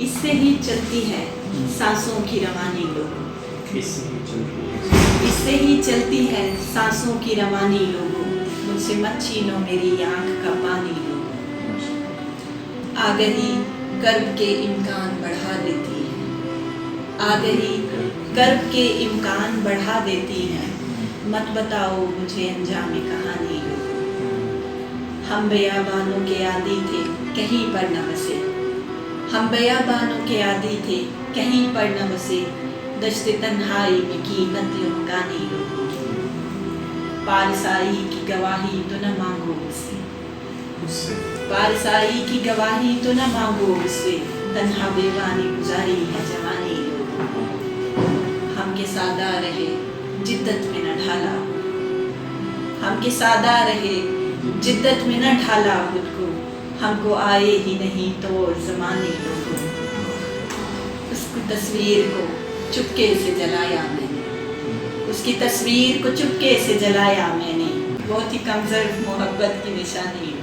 इससे ही चलती है सांसों की रवानी लोगों, इससे ही चलती है सांसों की रवानी लोगों, मुझसे मत छीनो मेरी आँख का पानी लोगों। आगही कर्ब के इम्कान बढ़ा देती है, आगही कर्ब के इम्कान बढ़ा देती है, मत बताओ मुझे अंजाम कहानी लोगों। हम बेयाबानों के आदी थे कहीं पर न बसे, हम बेयाबानों के आदी थे कहीं पर न बसे, दश्ते तन्हाई में की नत्ल मकानी लोगों। पारसाई की गवाही तो न मांगो मुझसे, पारसाई की गवाही तो न मांगो मुझसे, तन्हा बेवानी गुजारी है जवानी लोगों। हम के सादा रहे जिद्दत में न ढाला, हम के सादा रहे जिद्दत में न ढाला खुद को, हमको आए ही नहीं तो ज़माने लोगों। उसकी तस्वीर को चुपके से जलाया मैंने, उसकी तस्वीर को चुपके से जलाया मैंने, बहुत ही कमज़ोर मोहब्बत की निशानी।